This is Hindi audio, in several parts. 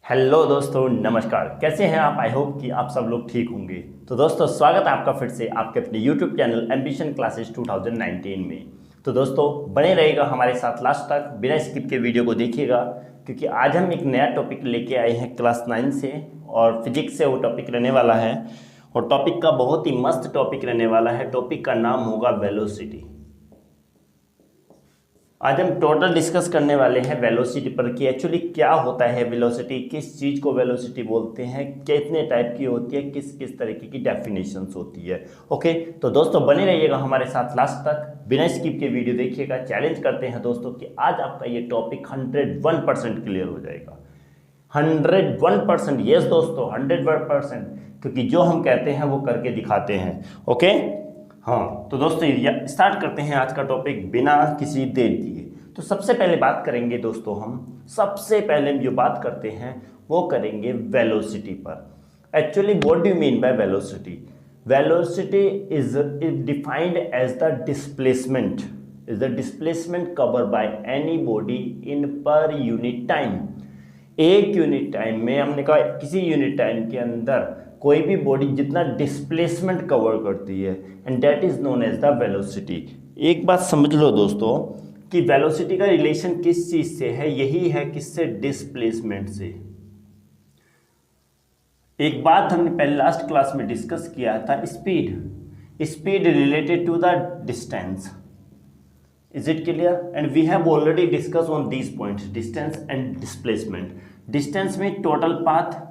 हेलो दोस्तों, नमस्कार। कैसे हैं आप? आई होप कि आप सब लोग ठीक होंगे। तो दोस्तों, स्वागत है आपका फिर से आपके अपने यूट्यूब चैनल एम्बिशन क्लासेस 2019 में। तो दोस्तों, बने रहेगा हमारे साथ लास्ट तक, बिना स्किप के वीडियो को देखिएगा, क्योंकि आज हम एक नया टॉपिक लेके आए हैं क्लास 9 से, और फिजिक्स से वो टॉपिक रहने वाला है। और टॉपिक का बहुत ही मस्त टॉपिक रहने वाला है। टॉपिक का नाम होगा वेलोसिटी। आज हम टोटल डिस्कस करने वाले हैं वेलोसिटी पर कि एक्चुअली क्या होता है वेलोसिटी, किस चीज़ को वेलोसिटी बोलते हैं, कितने टाइप की होती है, किस किस तरीके की डेफिनेशंस होती है। ओके, तो दोस्तों बने रहिएगा हमारे साथ लास्ट तक, बिना स्किप के वीडियो देखिएगा। चैलेंज करते हैं दोस्तों कि आज आपका ये टॉपिक 101% क्लियर हो जाएगा। 101%, यस दोस्तों, 101%, क्योंकि जो हम कहते हैं वो करके दिखाते हैं। ओके, हाँ, तो दोस्तों स्टार्ट करते हैं आज का टॉपिक बिना किसी देर दिए। तो सबसे पहले बात करेंगे दोस्तों, हम सबसे पहले जो बात करते हैं वो करेंगे वेलोसिटी पर। Actually what do you mean by velocity? Velocity is defined as the displacement cover by any body in per unit time. एक यूनिट टाइम में, हमने कहा किसी यूनिट टाइम के अंदर कोई भी बॉडी जितना डिस्प्लेसमेंट कवर करती है, and that is known as the velocity. एक बात समझ लो दोस्तों कि वेलोसिटी का रिलेशन किस चीज से है, यही है किससे? डिस्प्लेसमेंट से। एक बात हमने पहले लास्ट क्लास में डिस्कस किया था, speed related to the distance. Is it clear? And we have already discuss on these points, distance and displacement. Distance में total path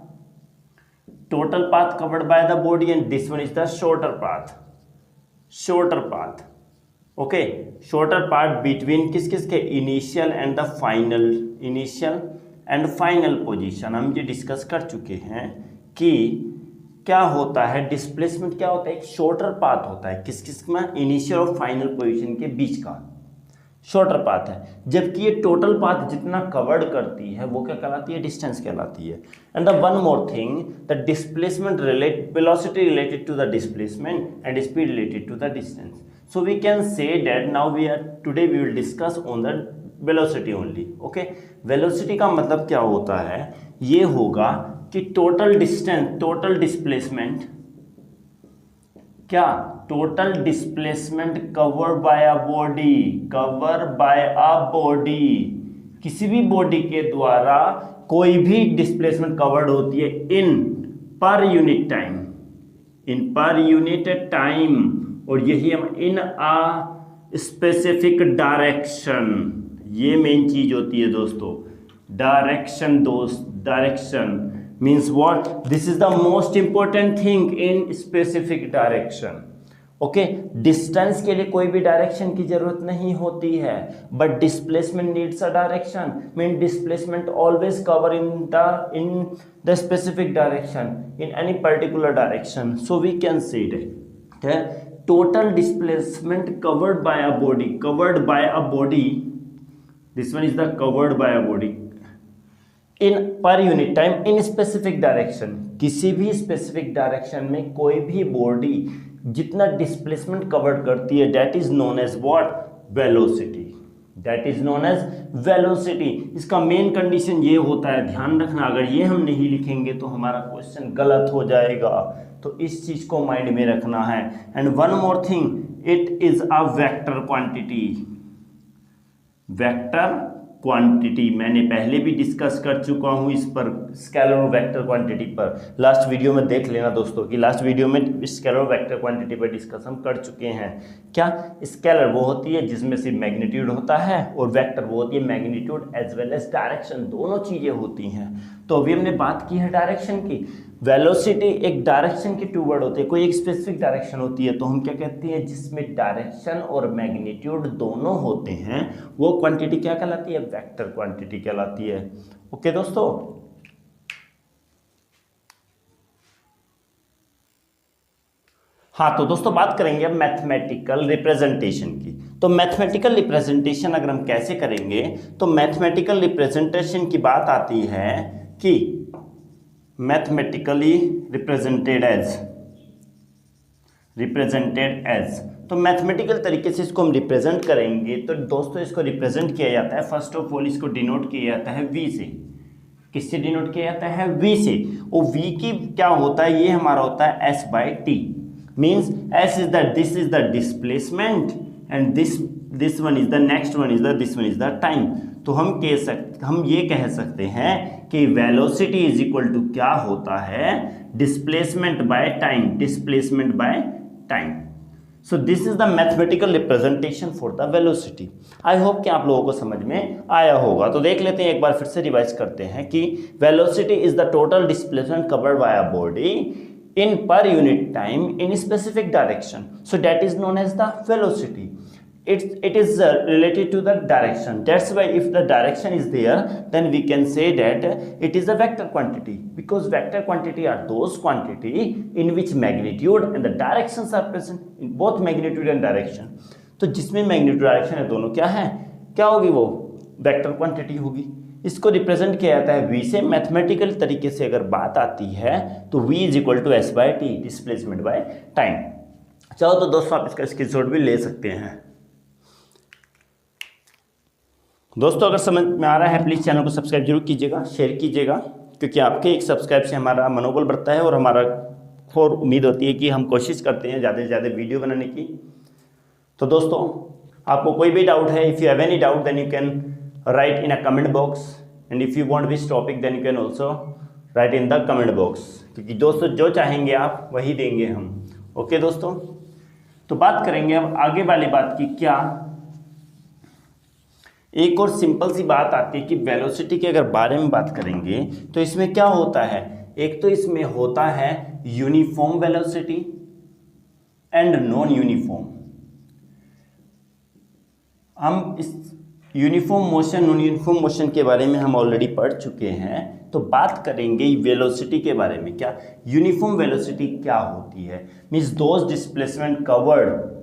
covered by the body, and this one is the shorter path okay, shorter path between किस के? Initial and final position. हम ये डिस्कस कर चुके हैं कि क्या होता है डिस्प्लेसमेंट, क्या होता है? एक शॉर्टर पाथ होता है किस में? इनिशियल और फाइनल पोजीशन के बीच का शॉर्टर पाथ है, जबकि ये टोटल पाथ जितना कवर्ड करती है वो क्या कहलाती है? डिस्टेंस कहलाती है। And the one more thing, the displacement velocity related to the displacement and speed related to the distance. So we can say that now today we will discuss on the velocity only. Okay, velocity का मतलब क्या होता है? ये होगा कि टोटल डिस्प्लेसमेंट क्या? Total displacement cover by a body, किसी भी बॉडी के द्वारा कोई भी डिस्प्लेसमेंट कवर्ड होती है इन पर यूनिट टाइम, और यही हम इन अ स्पेसिफिक डायरेक्शन, ये मेन चीज होती है दोस्तों। Direction means what? This is the most important thing in specific direction. Okay, distance के लिए कोई भी डायरेक्शन की जरूरत नहीं होती है, but displacement needs a direction. Mean displacement always cover in the specific direction, in any particular direction. So we can say that total displacement covered by a body, this one is the covered by a body in per unit time in specific direction. किसी भी स्पेसिफिक डायरेक्शन में कोई भी बॉडी जितना डिस्प्लेसमेंट कवर करती है, that is known as what? Velocity. इसका मेन कंडीशन ये होता है, ध्यान रखना, अगर ये हम नहीं लिखेंगे तो हमारा क्वेश्चन गलत हो जाएगा, तो इस चीज को माइंड में रखना है। And one more thing, it is a vector quantity. मैंने पहले भी डिस्कस कर चुका हूं इस पर, स्केलर और वेक्टर क्वांटिटी पर। लास्ट वीडियो में देख लेना दोस्तों कि लास्ट वीडियो में स्केलर और वेक्टर क्वांटिटी पर डिस्कस हम कर चुके हैं। क्या? स्केलर वो होती है जिसमें सिर्फ मैग्नीट्यूड होता है, और वेक्टर वो होती है magnitude as well as direction, दोनों चीजें होती हैं। तो अभी हमने बात की है डायरेक्शन की। वेलोसिटी एक डायरेक्शन की टू वर्ड होती है, कोई एक स्पेसिफिक डायरेक्शन होती है, तो हम क्या कहते हैं? जिसमें डायरेक्शन और मैग्नीट्यूड दोनों होते हैं, वो क्वांटिटी क्या कहलाती है? वेक्टर क्वांटिटी कहलाती है। ओके दोस्तों, हाँ, तो दोस्तों बात करेंगे अब मैथमेटिकल रिप्रेजेंटेशन की। तो मैथमेटिकल रिप्रेजेंटेशन अगर हम कैसे करेंगे, तो मैथमेटिकल रिप्रेजेंटेशन की बात आती है कि मैथमेटिकली रिप्रेजेंटेड एज, तो मैथमेटिकल तरीके से इसको हम रिप्रेजेंट करेंगे। तो दोस्तों इसको रिप्रेजेंट किया जाता है, फर्स्ट ऑफ ऑल इसको डिनोट किया जाता है वी से। किससे डिनोट किया जाता है, v से। और v की क्या होता है, ये हमारा होता है s by T. Means s is the, this is the displacement and this one is the, next one is the, this one is the time. तो हम ये कह सकते हैं कि वेलोसिटी इज इक्वल टू क्या होता है, displacement by time, displacement by time. So this is the mathematical representation for the velocity. I hope कि आप लोगों को समझ में आया होगा। तो देख लेते हैं, एक बार फिर से रिवाइज करते हैं कि velocity is the total displacement covered by a body in per unit time in specific direction, so that is known as the velocity. It is related to the direction. That's why if the direction is there, then we can say that it is a vector quantity, because vector quantity are those quantity in which magnitude and the directions are present in both magnitude and direction. तो जिसमें magnitude direction है दोनों क्या है, क्या होगी, वो वेक्टर क्वांटिटी होगी। इसको रिप्रेजेंट किया जाता है v से। मैथमेटिकल तरीके से अगर बात आती है तो v is equal to s by t, displacement by time. चाहो तो दोस्तों आप इसका स्क्रीनशॉट भी ले सकते हैं। दोस्तों अगर समझ में आ रहा है प्लीज़ चैनल को सब्सक्राइब जरूर कीजिएगा, शेयर कीजिएगा, क्योंकि आपके एक सब्सक्राइब से हमारा मनोबल बढ़ता है और हमारा और उम्मीद होती है कि हम कोशिश करते हैं ज़्यादा से ज़्यादा वीडियो बनाने की। तो दोस्तों आपको कोई भी डाउट है, if you have any doubt then you can write in a comment box, and if you want this topic then you can also write in the comment box, क्योंकि दोस्तों जो चाहेंगे आप वही देंगे हम। ओके दोस्तों, तो बात करेंगे अब आगे वाली बात की। क्या एक और सिंपल सी बात आती है कि वेलोसिटी के अगर बारे में बात करेंगे तो इसमें क्या होता है, एक तो इसमें होता है uniform velocity and non uniform. हम इस uniform motion, non uniform motion के बारे में हम ऑलरेडी पढ़ चुके हैं। तो बात करेंगे वेलोसिटी के बारे में। क्या यूनिफॉर्म वेलोसिटी क्या होती है, मीन्स दोज डिस्प्लेसमेंट कवर्ड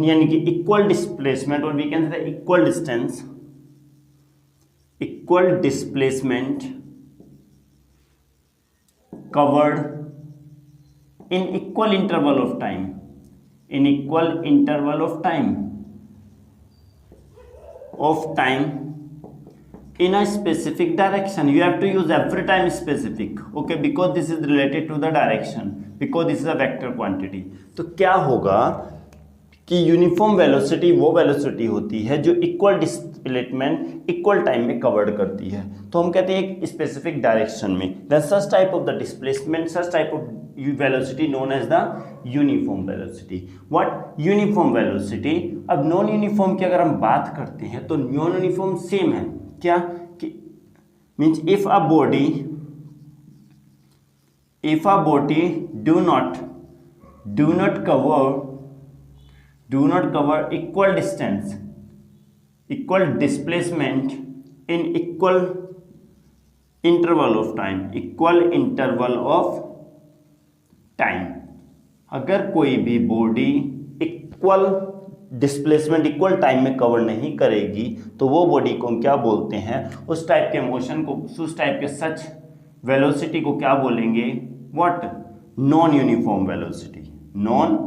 यानी कि इक्वल डिस्प्लेसमेंट, और we can say equal distance, equal displacement covered in equal interval of time, in equal interval of time in a specific direction. You have to use every time specific, okay, because this is related to the direction, because this is a vector quantity. तो क्या होगा कि यूनिफॉर्म वेलोसिटी वो वेलोसिटी होती है जो इक्वल डिस्प्लेसमेंट इक्वल टाइम में कवर्ड करती है। तो हम कहते हैं एक स्पेसिफिक डायरेक्शन में, then such type of the displacement, such type of velocity known as the uniform velocity. What uniform velocity. अब नॉन यूनिफॉर्म की अगर हम बात करते हैं तो नॉन यूनिफॉर्म सेम है। क्या कि means if a body do not cover equal distance, equal displacement in equal interval of time, equal interval of time। अगर कोई भी body equal displacement equal time में कवर नहीं करेगी तो वो बॉडी को हम क्या बोलते हैं, उस टाइप के मोशन को, उस टाइप के सच वेलोसिटी को क्या बोलेंगे, what, non uniform velocity. Non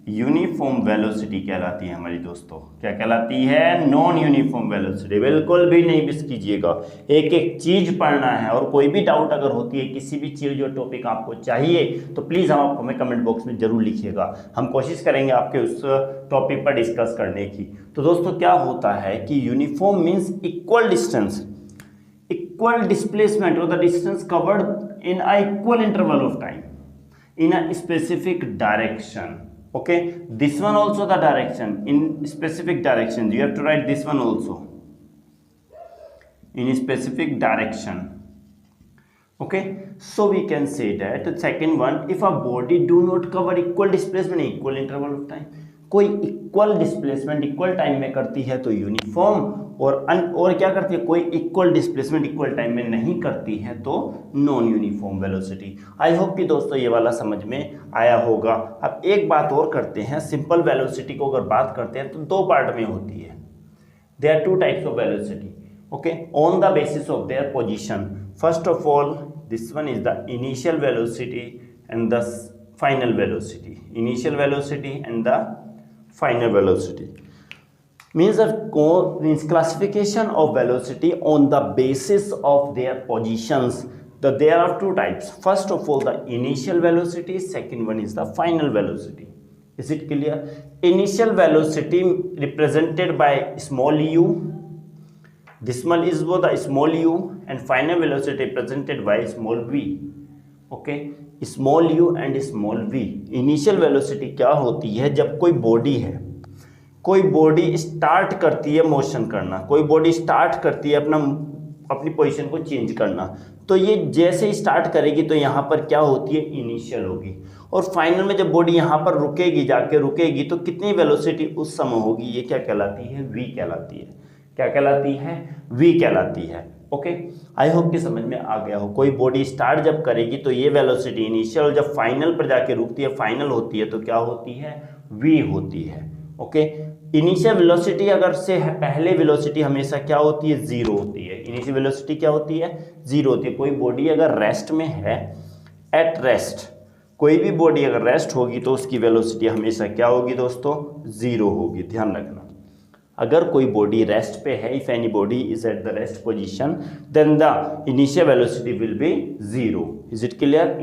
uniform velocity कहलाती है हमारी दोस्तों। क्या कहलाती है, नॉन यूनिफॉर्म वेलोसिटी। बिल्कुल भी नहीं मिस कीजिएगा, एक एक चीज पढ़ना है। और कोई भी डाउट अगर होती है, किसी भी चीज जो टॉपिक आपको चाहिए, तो प्लीज हम आपको हमें कमेंट बॉक्स में जरूर लिखिएगा। हम कोशिश करेंगे आपके उस टॉपिक पर डिस्कस करने की। तो दोस्तों क्या होता है कि uniform means equal distance, equal displacement और the distance covered in a equal interval of time in a specific direction. Okay, this one also the direction, in specific direction. You have to write this one also in a specific direction. Okay, so we can say that the second one, if a body do not cover equal displacement in equal interval of time, कोई इक्वल डिस्प्लेसमेंट इक्वल टाइम में करती है तो यूनिफॉर्म, और क्या करती है, कोई इक्वल डिस्प्लेसमेंट इक्वल टाइम में नहीं करती है तो non uniform velocity. I hope कि दोस्तों ये वाला समझ में आया होगा। अब एक बात और करते हैं, सिंपल वेलोसिटी को अगर बात करते हैं तो दो पार्ट में होती है। There are two types of velocity, okay, on the basis of their position. First of all this one is the initial velocity and the final velocity, initial velocity and the final velocity. means the means classification of velocity on the basis of their positions. There are two types. First of all, the initial velocity, second one is the final velocity. Is it clear? Initial velocity represented by small u, this one is the small u, and final velocity represented by small v. Okay, small u and small v. Initial velocity क्या होती है? जब कोई बॉडी है, कोई बॉडी स्टार्ट करती है मोशन करना, कोई बॉडी स्टार्ट करती है अपनी पोजीशन को चेंज करना, तो ये जैसे ही स्टार्ट करेगी तो यहाँ पर क्या होती है? इनिशियल होगी। और फाइनल में जब बॉडी यहाँ पर रुकेगी, जाके रुकेगी, तो कितनी वेलोसिटी उस समय होगी? ये क्या कहलाती है? v कहलाती है। क्या कहलाती है? v कहलाती है। ओके, आई होप कि समझ में आ गया हो। कोई बॉडी स्टार्ट जब करेगी तो ये वेलोसिटी इनिशियल, जब फाइनल पर जाके रुकती है, फाइनल होती है, तो क्या होती है? v होती है। ओके, इनिशियल वेलोसिटी अगर से है, पहले वेलोसिटी हमेशा क्या होती है? जीरो होती है। इनिशियल वेलोसिटी क्या होती है? जीरो होती है। कोई बॉडी अगर रेस्ट में है, एट रेस्ट, कोई भी बॉडी अगर रेस्ट होगी तो उसकी वेलोसिटी हमेशा क्या होगी दोस्तों? जीरो होगी। ध्यान रखना, अगर कोई बॉडी रेस्ट पे है, if any body is at the rest position, then the initial velocity will be zero. Is it clear?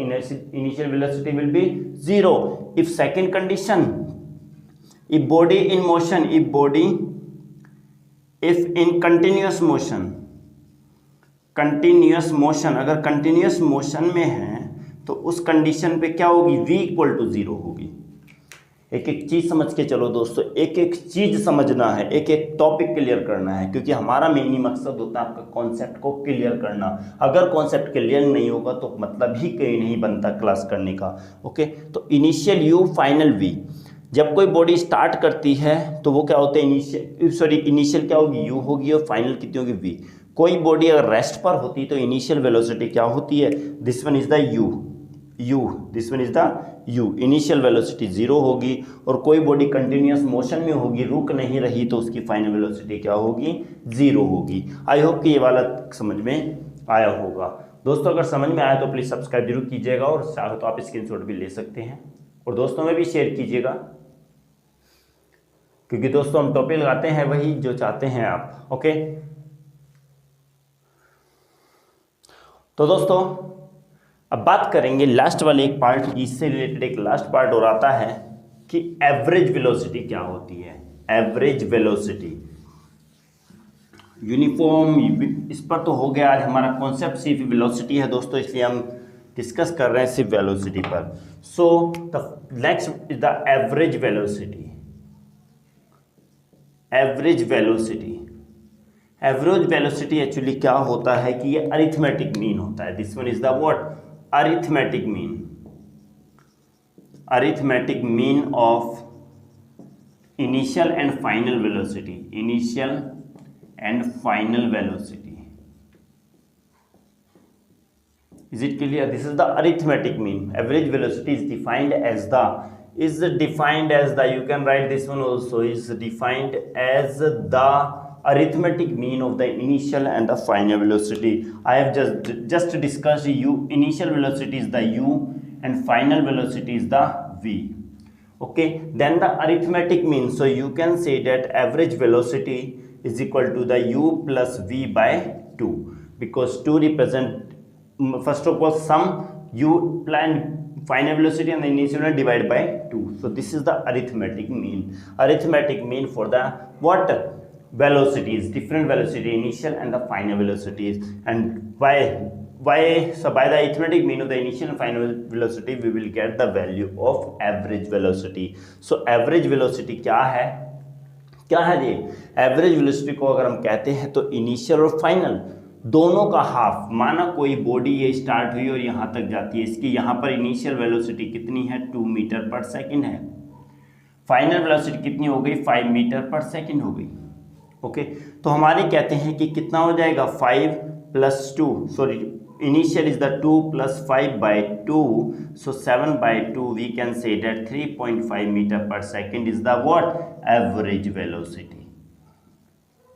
Initial velocity will be zero. If second condition, if body in motion, if in continuous motion, अगर continuous motion में है तो उस कंडीशन पे क्या होगी? v इक्वल टू जीरो होगी। एक एक चीज समझ के चलो दोस्तों, एक एक चीज समझना है, एक एक टॉपिक क्लियर करना है, क्योंकि हमारा मेन ही मकसद होता है आपका कॉन्सेप्ट को क्लियर करना। अगर कॉन्सेप्ट क्लियर नहीं होगा तो मतलब ही कहीं नहीं बनता क्लास करने का। ओके, तो इनिशियल u, फाइनल v। जब कोई बॉडी स्टार्ट करती है तो वो क्या होता है? इनिशियल क्या होगी? u होगी, और फाइनल कितनी होगी? v। कोई बॉडी अगर रेस्ट पर होती तो इनिशियल वेलोसिटी क्या होती है? This one is the u, this one is the u। Initial velocity zero होगी। और कोई बॉडी कंटिन्यूअस मोशन में होगी, रुक नहीं रही, तो उसकी फाइनल वेलोसिटी क्या होगी? जीरो होगी। आई होप कि ये वाला समझ में आया होगा दोस्तों। अगर समझ में आया तो प्लीज़ सब्सक्राइब जरूर कीजिएगा, और चाहो तो आप स्क्रीनशॉट भी ले सकते हैं और दोस्तों में भी शेयर कीजिएगा, क्योंकि दोस्तों हम टॉपिक लगाते हैं वही जो चाहते हैं आप। ओके, तो दोस्तों अब बात करेंगे लास्ट वाले एक पार्ट की। इससे रिलेटेड एक लास्ट पार्ट और आता है कि एवरेज वेलोसिटी क्या होती है। एवरेज वेलोसिटी यूनिफॉर्म, इस पर तो हो गया। आज हमारा कॉन्सेप्ट सिर्फ वेलोसिटी है दोस्तों, इसलिए हम डिस्कस कर रहे हैं सिर्फ वेलोसिटी पर। So the next is the average velocity. Average velocity, average velocity actually क्या होता है कि ये अरिथमेटिक मीन होता है। This one is the what? Arithmetic mean. Arithmetic mean of initial and final velocity. Initial and final velocity. Is it clear? This is the arithmetic mean. Average velocity is defined as the, you can write this one also, is defined as the arithmetic mean of the initial and the final velocity. I have just discussed initial velocity is the u and final velocity is the v. Okay, then the arithmetic mean, so you can say that average velocity is equal to the u plus v by 2, because 2 represent, first of all, sum u and final velocity and the initial one divided by 2. So this is the arithmetic mean. Arithmetic mean for the what? Velocities, different velocity, initial and the final velocities. And so by the arithmetic mean of the initial and final velocity, we will get the value of average velocity. So average velocity क्या है? क्या है ये? एवरेज वेलोसिटी को अगर हम कहते हैं तो इनिशियल और फाइनल दोनों का हाफ। माना कोई बॉडी ये स्टार्ट हुई और यहाँ तक जाती है, इसकी यहाँ पर इनिशियल वेलोसिटी कितनी है? 2 मीटर पर सेकंड है। फाइनल वेलोसिटी कितनी हो गई? 5 मीटर पर सेकंड हो गई। ओके, तो हमारे कहते हैं कि कितना हो जाएगा? 5 + 2, sorry initial is the 2 + 5 by 2, so 7 by 2 we can say that 3.5 meter per second is the what? Average velocity.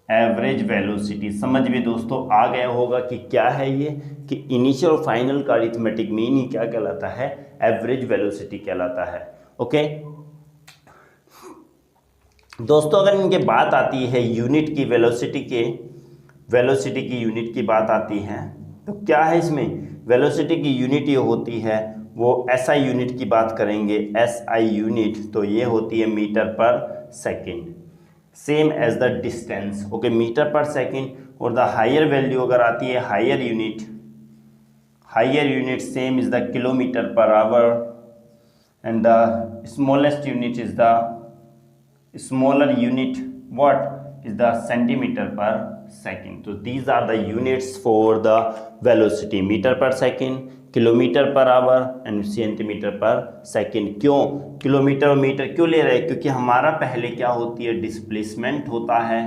Average velocity समझ में दोस्तों आ गया होगा कि क्या है ये, कि इनिशियल और फाइनल का अरिथमेटिक मीन ही क्या कहलाता है? एवरेज वेलोसिटी कहलाता है। ओके, दोस्तों अगर इनके बात आती है यूनिट की, वेलोसिटी की यूनिट की बात आती है, तो क्या है इसमें वेलोसिटी की यूनिट ये होती है, वो एसआई यूनिट की बात करेंगे, एसआई यूनिट, तो ये होती है metre per second, same as the distance, okay, metre per second. और द हायर वैल्यू अगर आती है higher unit same is the kilometre per hour, and the smallest unit is the smaller unit what is the centimeter per second. So these are the units for the velocity, metre per second, kilometre per hour and centimetre per second. क्यों किलोमीटर और मीटर क्यों ले रहे हैं? क्योंकि हमारा पहले क्या होती है, डिस्प्लेसमेंट होता है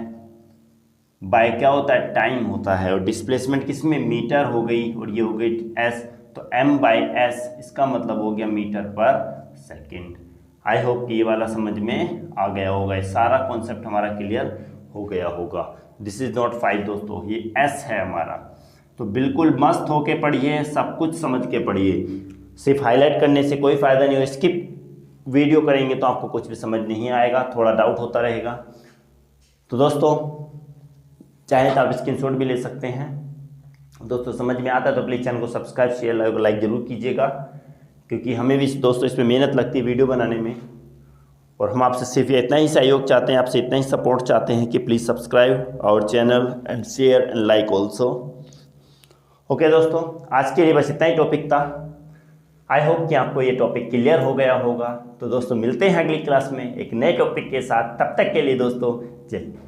बाय क्या होता है, टाइम होता है, और डिस्प्लेसमेंट किसमें, मीटर हो गई, और ये हो गई एस, तो m बाई एस, इसका मतलब हो गया metre per second. I hope कि ये वाला समझ में आ गया होगा, ये सारा कॉन्सेप्ट हमारा क्लियर हो गया होगा। दिस इज नॉट 5 दोस्तों, ये एस है हमारा, तो बिल्कुल मस्त होके पढ़िए, सब कुछ समझ के पढ़िए, सिर्फ हाईलाइट करने से कोई फ़ायदा नहीं हो, स्किप वीडियो करेंगे तो आपको कुछ भी समझ नहीं आएगा, थोड़ा डाउट होता रहेगा। तो दोस्तों चाहे तो आप स्क्रीनशॉट भी ले सकते हैं। दोस्तों समझ में आता है तो प्लीज़ चैनल को सब्सक्राइब, शेयर, लाइक ज़रूर कीजिएगा, क्योंकि हमें भी दोस्तों इसमें मेहनत लगती है वीडियो बनाने में, और हम आपसे सिर्फ इतना ही सहयोग चाहते हैं, आपसे इतना ही सपोर्ट चाहते हैं कि please subscribe our channel and share and like also. Okay दोस्तों, आज के लिए बस इतना ही टॉपिक था। आई होप कि आपको ये टॉपिक क्लियर हो गया होगा। तो दोस्तों मिलते हैं अगली क्लास में एक नए टॉपिक के साथ, तब तक के लिए दोस्तों जय हिंद।